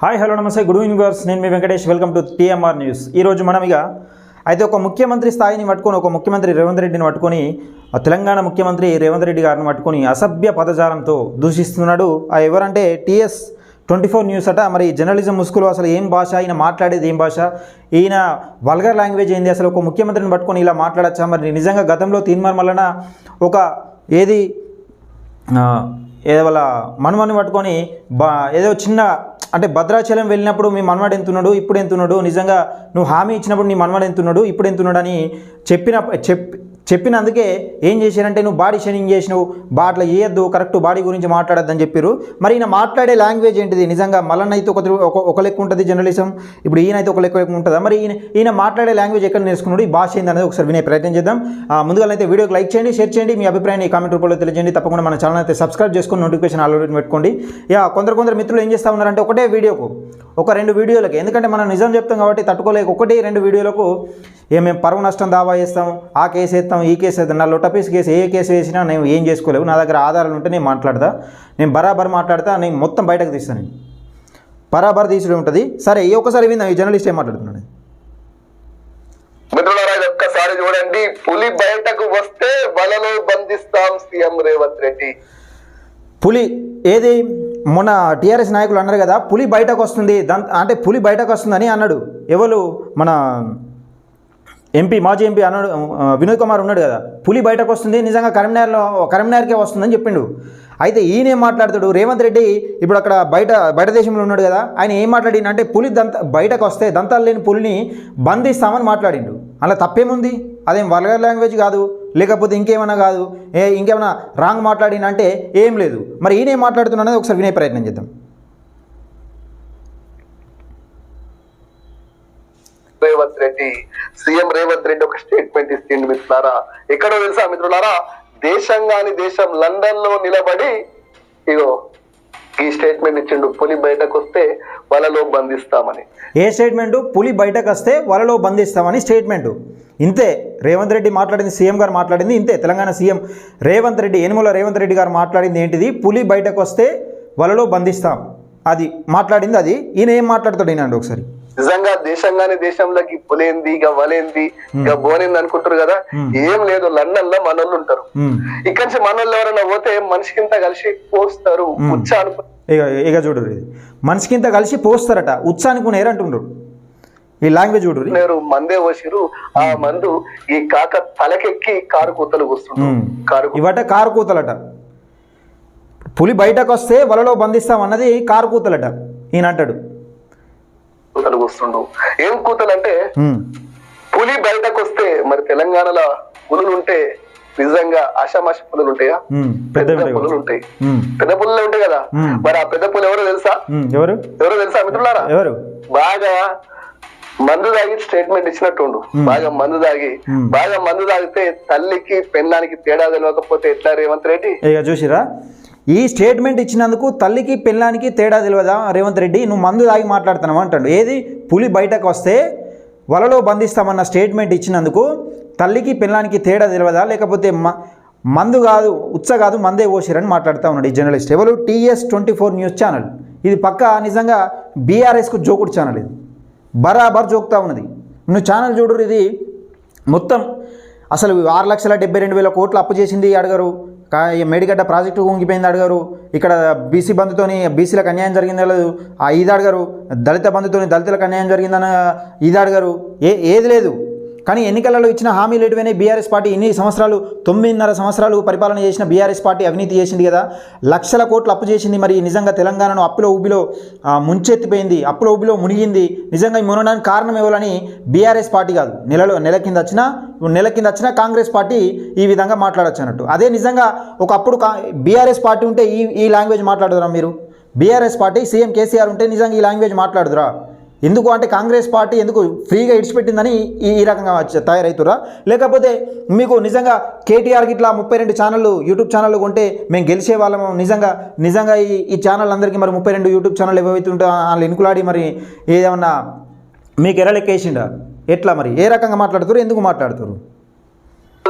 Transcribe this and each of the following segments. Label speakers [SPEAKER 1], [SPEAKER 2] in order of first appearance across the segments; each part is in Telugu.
[SPEAKER 1] హాయ్ హలో నమస్తే గుడ్ ఈవినింగ్ వ్యూవర్స్, నేను మీ Venkatesh. Welcome to TMR news. ఈరోజు మనం అయితే ఒక ముఖ్యమంత్రి స్థాయిని పట్టుకొని, ఒక ముఖ్యమంత్రి రేవంత్ రెడ్డిని పట్టుకొని, తెలంగాణ ముఖ్యమంత్రి రేవంత్ రెడ్డి గారిని పట్టుకొని అసభ్య పదజాలంతో దూషిస్తున్నాడు. ఎవరంటే TS24 న్యూస్ అట. మరి జర్నలిజం ముసుగులో అసలు ఏం భాష, ఈయన మాట్లాడేది ఏం భాష, ఈయన వల్గర్ లాంగ్వేజ్ ఏంది, అసలు ఒక ముఖ్యమంత్రిని పట్టుకొని ఇలా మాట్లాడచ్చా? మరి నిజంగా గతంలో తీన్మార్ మల్లన ఒక ఏదో వాళ్ళ మనమని పట్టుకొని ఏదో చిన్న అంటే భద్రాచలం వెళ్ళినప్పుడు మీ మనవాడు ఎంతున్నాడు, ఇప్పుడు ఎంతున్నాడు, నిజంగా నువ్వు హామీ ఇచ్చినప్పుడు నీ మనవాడు ఎంతున్నాడు, ఇప్పుడు ఎంతున్నాడు అని చెప్పినందుకే ఏం చేశారంటే, నువ్వు బాడీ షేరింగ్ చేసినావు, అట్లా చేయొద్దు, కరెక్ట్ బాడీ గురించి మాట్లాడద్దని చెప్పారు. మరి ఈయన మాట్లాడే లాంగ్వేజ్ ఏంటిది? నిజంగా మల్లన్న అయితే ఒక లెక్క ఉంటుంది జర్నలిజం, ఇప్పుడు ఈయనైతే ఒక లెక్క ఉంటుందా? మరి ఈయన మాట్లాడే లాంగ్వేజ్ ఎక్కడ నేర్చుకున్నాడు, ఈ భాష ఏంది అనేది ఒకసారి వినే ప్రయత్నం చేద్దాం. ముందుగా అయితే వీడియోకి లైక్ చేయండి, షేర్ చేయండి, మీ అభిప్రాయాన్ని కామెంట్ రూపంలో తెలియజేయండి. తప్పకుండా మన ఛానల్ అయితే సబ్స్క్రైబ్ చేసుకొని నోటిఫికేషన్ ఆల్రెడీ పెట్టుకోండి. కొందరు మిత్రులు ఏం చేస్తూ ఉన్నారంటే, ఒకటే వీడియోకు ఒక 2 వీడియోలకి, ఎందుకంటే మనం నిజం చెప్తాం కాబట్టి తట్టుకోలేక 1-2 వీడియోలకు మేము పరువు నష్టం దావా చేస్తాం, ఆ కేసు వేస్తాం, ఈ కేసు వేస్తాం. నా లొట్టపీస్ కేసు ఏ కేసు వేసినా నేను ఏం చేసుకోలేవు, నా దగ్గర ఆధారాలు ఉంటే నేను మాట్లాడతా, నేను బరాబర్ మాట్లాడతా, నేను మొత్తం బయటకు తీస్తాను, బరాబర్ తీసుడు ఉంటుంది. సరే, ఈ ఒక్కసారి విందాం ఈ జర్నలిస్ట్ ఏం మాట్లాడుతున్నాడు.
[SPEAKER 2] మిత్రులారా, ఒక్కసారి చూడండి. పులి బయటకు వస్తే వలలో బంధిస్తాం సీఎం రేవంత్ రెడ్డి.
[SPEAKER 1] పులి ఏది మొన్న టీఆర్ఎస్ నాయకులు అన్నారు కదా, పులి బయటకు వస్తుంది, అంటే పులి బయటకు వస్తుందని అన్నాడు. ఎవరు మన మాజీ ఎంపీ అన్నాడు, వినోద్ కుమార్ ఉన్నాడు కదా, పులి బయటకు వస్తుంది, నిజంగా కరీంనగర్కే వస్తుందని చెప్పిండు. అయితే ఈయన ఏం మాట్లాడతాడు, రేవంత్ రెడ్డి ఇప్పుడు అక్కడ బయట దేశంలో ఉన్నాడు కదా, ఆయన ఏం మాట్లాడిండు పులి బయటకు వస్తే దంతాలు లేని పులిని బంధిస్తామని మాట్లాడిండు. అలా తప్పేముంది? అదేం వల్గర్ లాంగ్వేజ్ కాదు, లేకపోతే ఇంకేమైనా కాదు, ఇంకేమైనా రాంగ్ మాట్లాడినంటే ఏం లేదు. మరి ఈయన ఏం మాట్లాడుతున్నా ఒకసారి వినే ప్రయత్నం చేద్దాం.
[SPEAKER 2] సీఎం రేవంత్ రెడ్డి ఒక స్టేట్మెంట్ ఇస్తుంది మిత్రులారా. ఎక్కడో తెలుసా మిత్రులారా, దేశంగాని దేశం లండన్ లో నిలబడి ఇగో ఈ స్టేట్మెంట్ ఇచ్చిండు, పులి బయటకు వస్తే వలలో బంధిస్తామని.
[SPEAKER 1] ఏ స్టేట్మెంట్? పులి బయటకు వస్తే వలలో బంధిస్తామని స్టేట్మెంటు. ఇంతే రేవంత్ రెడ్డి మాట్లాడింది, సీఎం గారు మాట్లాడింది ఇంతే. తెలంగాణ సీఎం రేవంత్ రెడ్డి, యనమల రేవంత్ రెడ్డి గారు మాట్లాడింది ఏంటిది? పులి బయటకు వస్తే వలలో బంధిస్తాం, అది మాట్లాడింది. అది ఈయన ఏం మాట్లాడతాడు ఈయన ఒకసారి.
[SPEAKER 2] నిజంగా దేశంగానే దేశంలోకి పులేంది, ఇక వలేంది, ఇక బోనింది అనుకుంటారు కదా. ఏం లేదు, లండన్ లో మనోళ్ళు ఉంటారు. ఇక్కడి నుంచి మనోళ్ళు ఎవరైనా పోతే మనిషికింత కలిసి పోస్తారు, ఉచ్చ అనుకు.
[SPEAKER 1] ఇక చూడు, మనిషికింత కలిసి పోస్తారట, ఉచ్చ అనుకునేరు అంటుండ్రు. ఈ లాంగ్వేజ్ చూడు,
[SPEAKER 2] మందే పోసిరు, ఆ మందు ఈ కాక తలకెక్కి కారు కూతలు కూస్తుండ్రు.
[SPEAKER 1] ఇవట కారు కూతలట. పులి బయటకు వస్తే వలలో బంధిస్తాం అన్నది కారు కూతలట. ఈయన అంటాడు
[SPEAKER 2] కూతలు కూస్తుండు. ఏం కూతలు అంటే, పులి బయటకు వస్తే మరి తెలంగాణలో పులులు ఉంటే నిజంగా ఆషామాషి పులులు ఉంటాయా? పెద్ద పులులు ఉంటాయి, పెద్ద పుల్లే ఉంటాయి కదా. మరి ఆ పెద్ద పులు ఎవరో తెలుసా? ఎవరో తెలుసా మిత్రులారా?
[SPEAKER 1] ఎవరు?
[SPEAKER 2] బాగా మందు తాగి స్టేట్మెంట్ ఇచ్చినట్టుండు. బాగా మందు తాగితే తల్లికి పెళ్ళానికి తేడా తెలియకపోతే ఎట్లా రేవంత్ రెడ్డి?
[SPEAKER 1] ఇక చూసిరా, ఈ స్టేట్మెంట్ ఇచ్చినందుకు తల్లికి పెళ్ళానికి తేడా తెలియదా రేవంత్ రెడ్డి? నువ్వు మందు తాగి మాట్లాడుతున్నావు అంటాడు. ఏది? పులి బయటకు వస్తే వలలో బంధిస్తామన్న స్టేట్మెంట్ ఇచ్చినందుకు తల్లికి పెళ్ళానికి తేడా తెలియదా? లేకపోతే మందు కాదు, ఉచ్చ కాదు, మందే ఓసిరని మాట్లాడుతూ ఉన్నాడు ఈ జర్నలిస్ట్. ఎవరు? TS24 news channel. ఇది పక్క నిజంగా బీఆర్ఎస్కు జోకుడు ఛానల్. ఇది బరాబర్ జోకుతా ఉన్నది. నువ్వు ఛానల్ చూడరు. ఇది మొత్తం అసలు 6,72,000 కోట్లు అప్పు చేసింది అడగరు, మేడిగడ్డ ప్రాజెక్టు కుంగిపోయింది అడగరు, ఇక్కడ బీసీ బంధుతోని బీసీలకు అన్యాయం జరిగింది లేదు ఇది అడగరు, దళిత బంధుతోని దళితులకు అన్యాయం జరిగిందని ఇది అడగరు, ఏది లేదు. కానీ ఎన్నికలలో ఇచ్చిన హామీలు ఎటువైనా బీఆర్ఎస్ పార్టీ ఇన్ని సంవత్సరాలు 9.5 సంవత్సరాలు పరిపాలన చేసిన బీఆర్ఎస్ పార్టీ అవినీతి చేసింది కదా, లక్షల కోట్లు అప్పు చేసింది. మరి నిజంగా తెలంగాణను అప్పులో ఊబిలో ముంచెత్తిపోయింది, అప్పులో ఊబిలో మునిగింది. నిజంగా ఈ మునడానికి కారణం ఎవరని బీఆర్ఎస్ పార్టీ కాదు, నెల కింద వచ్చినా కాంగ్రెస్ పార్టీ ఈ విధంగా మాట్లాడచ్చు అన్నట్టు. అదే నిజంగా ఒకప్పుడు బీఆర్ఎస్ పార్టీ ఉంటే ఈ లాంగ్వేజ్ మాట్లాడుదురా మీరు? బీఆర్ఎస్ పార్టీ సీఎం కేసీఆర్ ఉంటే నిజంగా ఈ లాంగ్వేజ్ మాట్లాడుదురా? ఎందుకు అంటే కాంగ్రెస్ పార్టీ ఎందుకు ఫ్రీగా ఇడిచిపెట్టిందని ఈ రకంగా తయారవుతురా? లేకపోతే మీకు నిజంగా కేటీఆర్కి ఇట్లా 32 ఛానళ్ళు యూట్యూబ్ ఛానళ్ళు కొంటే మేము గెలిచే వాళ్ళము, నిజంగా ఈ ఛానల్ అందరికీ మరి 32 యూట్యూబ్ ఛానల్ ఏవైతే ఉంటే వాళ్ళు ఎన్నుకులాడి మరి ఏదేమన్నా మీకు ఎరలెక్కేసిండా? ఎట్లా మరి? ఏ రకంగా మాట్లాడుతారు? ఎందుకు మాట్లాడుతారు?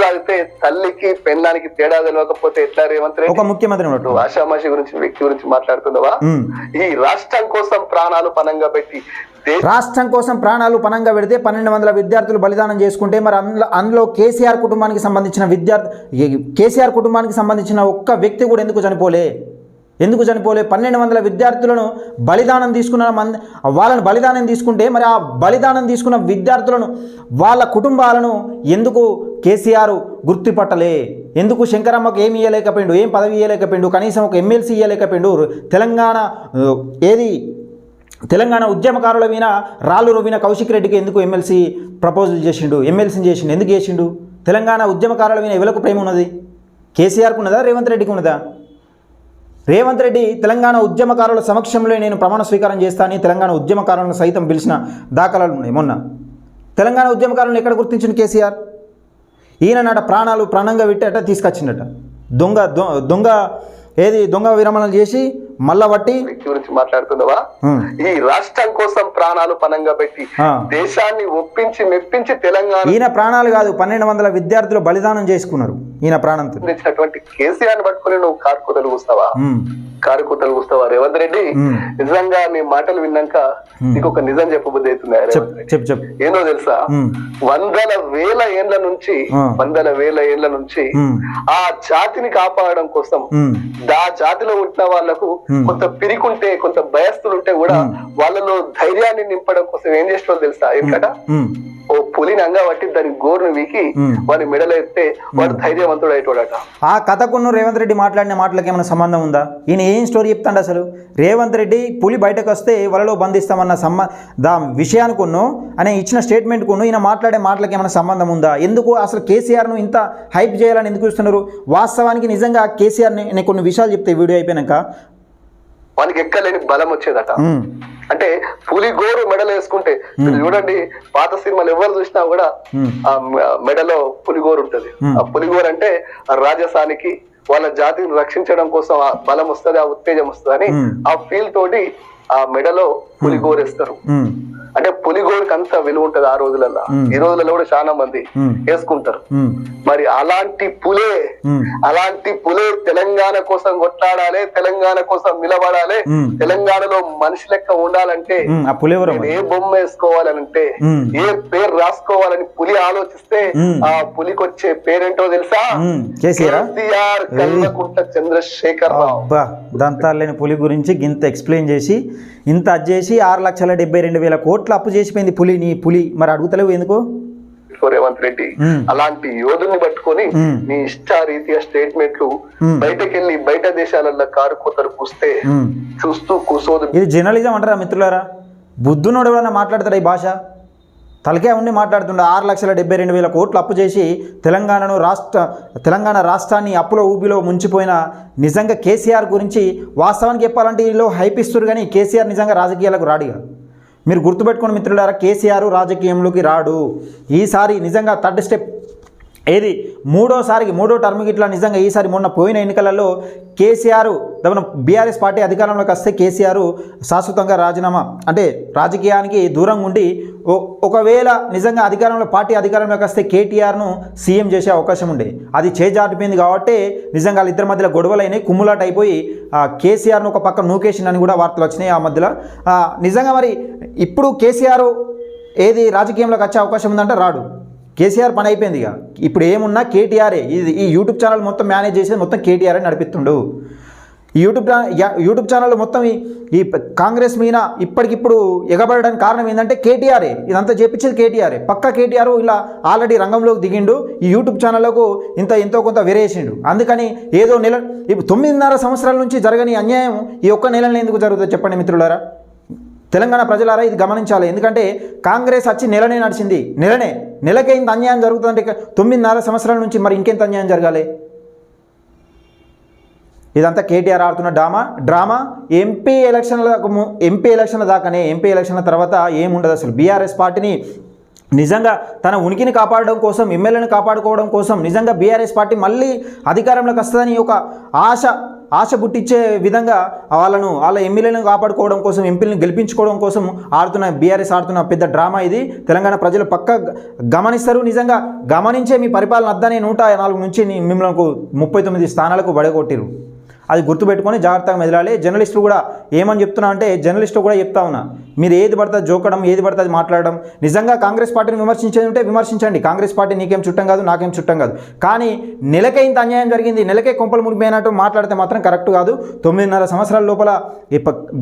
[SPEAKER 2] తాగితే తల్లికి పెళ్ళానికి తేడా తెలియకపోతే ఎట్లా రేవంత్ రెడ్డి?
[SPEAKER 1] ఒక ముఖ్యమంత్రి ఉన్నట్టు
[SPEAKER 2] ఆషామాషి గురించి వ్యక్తి గురించి మాట్లాడుతున్నావా? ఈ రాష్ట్రం కోసం ప్రాణాలు పణంగా పెట్టి
[SPEAKER 1] రాష్ట్రం కోసం ప్రాణాలు పణంగా పెడితే 1200 విద్యార్థులు బలిదానం చేసుకుంటే మరి అందులో కేసీఆర్ కుటుంబానికి సంబంధించిన కేసీఆర్ కుటుంబానికి సంబంధించిన ఒక్క వ్యక్తి కూడా ఎందుకు చనిపోలే? 1200 విద్యార్థులను బలిదానం తీసుకున్న వాళ్ళని బలిదానం తీసుకుంటే మరి ఆ బలిదానం తీసుకున్న విద్యార్థులను వాళ్ళ కుటుంబాలను ఎందుకు కేసీఆర్ గుర్తుపట్టలే? ఎందుకు శంకరమ్మకు ఏమి ఇవ్వలేకపోయిండు? ఏం పదవి ఇవ్వలేకపోయిండు? కనీసం ఒక ఎమ్మెల్సీ ఇవ్వలేకపోయిండు? తెలంగాణ ఉద్యమకారుల మీద రాళ్ళు రువిన కౌశిక్ రెడ్డికి ఎందుకు ఎమ్మెల్సీ ప్రపోజల్ చేసిండు? ఎమ్మెల్సీని చేసిండు? ఎందుకు చేసిండు? తెలంగాణ ఉద్యమకారుల మీద ఎవరికి ప్రేమ ఉన్నది? కేసీఆర్కు ఉన్నదా? రేవంత్ రెడ్డికి ఉన్నదా? రేవంత్ రెడ్డి తెలంగాణ ఉద్యమకారుల సమక్షంలో నేను ప్రమాణ స్వీకారం చేస్తానని తెలంగాణ ఉద్యమకారులను సైతం పిలిచిన దాఖలాలు ఉన్నాయి. మొన్న తెలంగాణ ఉద్యమకారులను ఎక్కడ గుర్తించిన కేసీఆర్? ఈయన ప్రాణాలు ప్రాణంగా పెట్టేట తీసుకొచ్చిందట. దొంగ విరమణలు చేసి మళ్ళా వట్టి
[SPEAKER 2] గురించి మాట్లాడుతున్నావా? ఈ రాష్ట్రం కోసం ప్రాణాలు పణంగా పెట్టి దేశాన్ని ఒప్పించి మెప్పించి తెలంగాణ
[SPEAKER 1] ఈయన ప్రాణాలు కాదు 1200 విద్యార్థులు బలిదానం చేసుకున్నారు ఈయన ప్రాణంతో.
[SPEAKER 2] కేసీఆర్ పట్టుకుని నువ్వు కారుకూతలు కూస్తావా రేవంత్ రెడ్డి? నిజంగా నీ మాటలు విన్నాక నీకు ఒక నిజం చెప్పబుద్ధి అవుతుంది. ఏందో తెలుసా? వందల వేల ఏళ్ల నుంచి ఆ జాతిని కాపాడడం కోసం ఆ జాతిలో ఉంటున్న వాళ్లకు కొంత పిరికుంటే కొంత భయస్తులుంటే కూడా వాళ్ళలో ధైర్యాన్ని నింపడం కోసం ఏం చేస్తారో తెలుసా? ఎందుకంట ఓ పులిని అంగబట్టి దాని గోరును వీకి వాడి మెడలో ఎత్తే వాడు ధైర్యవంతుడు అయిపోడట.
[SPEAKER 1] ఆ కథకును రేవంత్ రెడ్డి మాట్లాడిన మాటలకు ఏమైనా సంబంధం ఉందా? ఈయన ఏం స్టోరీ చెప్తాడు అసలు? రేవంత్ రెడ్డి పులి బయటకు వస్తే వలలో బంధిస్తామన్న విషయానికును అనే ఇచ్చిన స్టేట్మెంట్కును ఈయన మాట్లాడే మాటలకు ఏమైనా సంబంధం ఉందా? ఎందుకు అసలు కేసీఆర్ను ఇంత హైప్ చేయాలని ఎందుకు ఇస్తున్నారు? వాస్తవానికి నిజంగా కేసీఆర్ని నేను కొన్ని విషయాలు చెప్తే వీడియో అయిపోయాక
[SPEAKER 2] వానికి ఎక్కలేని బలం వచ్చేదట. అంటే పులి గోరు మెడలు వేసుకుంటే చూడండి, పాత సినిమాలు ఎవరు చూసినా కూడా ఆ మెడలో పులిగోరు ఉంటది. ఆ పులిగోరు అంటే రాజసానికి వాళ్ళ జాతిని రక్షించడం కోసం ఆ బలం వస్తుంది, ఆ ఉత్తేజం వస్తుంది అని ఆ ఫీల్ తోటి ఆ మెడలో పులిగోరేస్తారు. అంటే పులిగోరుకి అంత విలువ ఉంటది ఆ రోజులలో. ఈ రోజులలో కూడా చాలా మంది వేసుకుంటారు. మరి అలాంటి పులే తెలంగాణ కోసం కొట్లాడాలి, తెలంగాణ కోసం నిలబడాలి, తెలంగాణలో మనిషి లెక్క ఉండాలంటే ఏ బొమ్మ వేసుకోవాలంటే ఏ పేరు రాసుకోవాలని పులి ఆలోచిస్తే ఆ పులికి వచ్చే పేరేంటో తెలుసా? కేసీఆర్ కల్వకుంట్ల చంద్రశేఖర్ రావు.
[SPEAKER 1] దంతాలు లేని పులి గురించి ఇంత ఎక్స్ప్లెయిన్ చేసి ఇంత చేసి 6,72,000 కోట్లు అప్పు చేసిపోయింది పులి. మరి అడుగుతలేవు ఎందుకు?
[SPEAKER 2] రేవంత్ రెడ్డి అలాంటి యోధుని పట్టుకొని నీ ఇష్టారీతిగా స్టేట్మెంట్లు బయటకెళ్ళి బయట దేశాలలో కారు కోతలు పూస్తే చూస్తూ కూసోదు.
[SPEAKER 1] ఇది జర్నలిజం అంటారా మిత్రులారా? బుద్ధునోడు ఎవరైనా మాట్లాడతారా ఈ భాష? తలకే ఉండి మాట్లాడుతుండే 6,72,000 కోట్లు అప్పు చేసి తెలంగాణ రాష్ట్రాన్ని అప్పుల ఊబిలో ముంచిపోయిన నిజంగా కేసీఆర్ గురించి వాస్తవానికి చెప్పాలంటే వీళ్ళు హైప్ ఇస్తారు. కానీ కేసీఆర్ నిజంగా రాజకీయాలకు రాడుగా. మీరు గుర్తుపెట్టుకోండి మిత్రులారా, కేసీఆర్ రాజకీయంలోకి రాడు. ఈసారి నిజంగా థర్డ్ స్టెప్ ఏది మూడో టర్మ్కి ఇట్లా నిజంగా ఈసారి మొన్న పోయిన ఎన్నికలలో కేసీఆర్ బీఆర్ఎస్ పార్టీ అధికారంలోకి వస్తే కేసీఆర్ శాశ్వతంగా రాజీనామా అంటే రాజకీయానికి దూరంగా ఉండి ఒకవేళ నిజంగా పార్టీ అధికారంలోకి వస్తే కేటీఆర్ను సీఎం చేసే అవకాశం ఉండే. అది చేజారిపోయింది కాబట్టి నిజంగా వాళ్ళిద్దరి మధ్యలో గొడవలైనాయి, కుమ్ములాట అయిపోయి కేసీఆర్ను ఒక పక్క నూకేసిందని కూడా వార్తలు వచ్చినాయి ఆ మధ్యలో. నిజంగా మరి ఇప్పుడు కేసీఆర్ ఏది రాజకీయంలోకి వచ్చే అవకాశం ఉందంటే రాడు. కేసీఆర్ పని అయిపోయింది. ఇక ఇప్పుడు ఏమున్నా కేటీఆరే. ఈ యూట్యూబ్ ఛానల్ మొత్తం మేనేజ్ చేసేది మొత్తం కేటీఆర్ నడిపిస్తుండు. ఈ యూట్యూబ్ ఛానల్ మొత్తం ఈ కాంగ్రెస్ మీద ఇప్పటికిప్పుడు ఎగబడడానికి కారణం ఏంటంటే కేటీఆరే. ఇదంతా చేపించేది కేటీఆరే. పక్క కేటీఆర్ ఇలా ఆల్రెడీ రంగంలోకి దిగిండు. ఈ యూట్యూబ్ ఛానళ్లకు ఎంతో కొంత వెరేసిండు. అందుకని ఏదో 9.5 సంవత్సరాల నుంచి జరగని అన్యాయం ఈ ఒక్క నెలలో ఎందుకు జరుగుతుందో చెప్పండి మిత్రులారా. తెలంగాణ ప్రజలారా ఇది గమనించాలి. ఎందుకంటే కాంగ్రెస్ వచ్చి నెలనే నడిచింది. నెలకే ఇంత అన్యాయం జరుగుతుందంటే 9.5 సంవత్సరాల నుంచి మరి ఇంకెంత అన్యాయం జరగాలి? ఇదంతా కేటీఆర్ ఆడుతున్న డ్రామా. ఎంపీ ఎలక్షన్ల దాకానే. ఎంపీ ఎలక్షన్ల తర్వాత ఏముండదు అసలు. బీఆర్ఎస్ పార్టీని నిజంగా తన ఉనికిని కాపాడడం కోసం, ఎమ్మెల్యేని కాపాడుకోవడం కోసం నిజంగా బీఆర్ఎస్ పార్టీ మళ్ళీ అధికారంలోకి వస్తుందని ఒక ఆశ పుట్టించే విధంగా వాళ్ళ ఎమ్మెల్యేలను కాపాడుకోవడం కోసం, ఎంపీలను గెలిపించుకోవడం కోసం బీఆర్ఎస్ ఆడుతున్న పెద్ద డ్రామా ఇది. తెలంగాణ ప్రజలు పక్కా గమనిస్తారు. నిజంగా గమనించే మీ పరిపాలన అద్దనే 104 నుంచి మిమ్మల్ని 39 స్థానాలకు వడగొట్టిరు. అది గుర్తుపెట్టుకొని జాగ్రత్తగా మెదలాలి. జర్నలిస్టులు కూడా ఏమని చెప్తున్నా అంటే, జర్నలిస్టు కూడా చెప్తా ఉన్నా, మీరు ఏది పడుతుంది జోకడం, ఏది పడుతుంది మాట్లాడడం. నిజంగా కాంగ్రెస్ పార్టీని విమర్శించేది ఉంటే విమర్శించండి. కాంగ్రెస్ పార్టీ నీకేం చుట్టం కాదు, నాకేం చుట్టం కాదు. కానీ నెలకే ఇంత అన్యాయం జరిగింది, నెలకే కొంపలు మునిగిపోయినట్టు మాట్లాడితే మాత్రం కరెక్ట్ కాదు. 9.5 సంవత్సరాల లోపల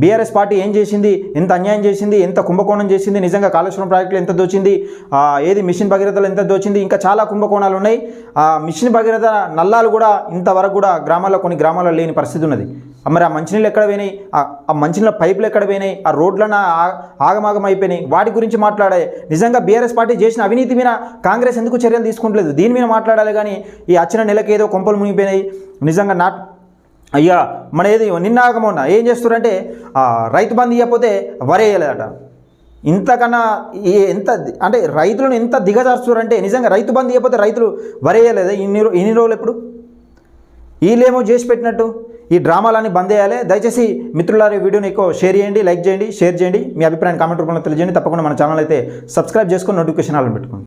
[SPEAKER 1] బీఆర్ఎస్ పార్టీ ఏం చేసింది, ఎంత అన్యాయం చేసింది, ఎంత కుంభకోణం చేసింది, నిజంగా కాళేశ్వరం ప్రాజెక్టులు ఎంత దోచింది, ఏది మిషన్ భగీరథలు ఎంత దోచింది, ఇంకా చాలా కుంభకోణాలు ఉన్నాయి. మిషన్ భగీరథ నల్లాలు కూడా ఇంతవరకు కూడా కొన్ని గ్రామాల్లో లేని పరిస్థితి ఉన్నది. మరి ఆ మంచినీళ్ళు ఎక్కడ పోయినాయి, ఆ మంచినీళ్ళ పైపులు ఎక్కడ పోయినాయి, ఆ రోడ్లను ఆగమాగం అయిపోయినాయి, వాటి గురించి మాట్లాడే. నిజంగా బీఆర్ఎస్ పార్టీ చేసిన అవినీతి మీద కాంగ్రెస్ ఎందుకు చర్యలు తీసుకుంటలేదు, దీని మీద మాట్లాడాలి. కానీ ఈ వచ్చిన నెలకి ఏదో కొంపలు మునిగిపోయినాయి. నిజంగా అయ్యా మన ఏది నిన్న ఆగమన్నా ఏం చేస్తారంటే, రైతు బంధు ఇవ్వకపోతే వరేయలేదట. ఇంతకన్నా ఎంత అంటే రైతులను ఎంత దిగజారుస్తారంటే, నిజంగా రైతు బంధు ఇవ్వకపోతే రైతులు వరేయలేదా ఇన్ని రోజులు? ఎప్పుడు వీళ్ళేమో చేసి పెట్టినట్టు ఈ డ్రామాలన్నీ బంద్ చేయాలి. దయచేసి మిత్రులారా, వీడియోని ఎక్కువ షేర్ చేయండి, లైక్ చేయండి, షేర్ చేయండి. మీ అభిప్రాయాన్ని కామెంట్ రూపంలో తెలియజేయండి. తప్పకుండా మన ఛానల్ అయితే సబ్స్క్రైబ్ చేసుకొని నోటిఫికేషన్ ఆన్ పెట్టుకోండి.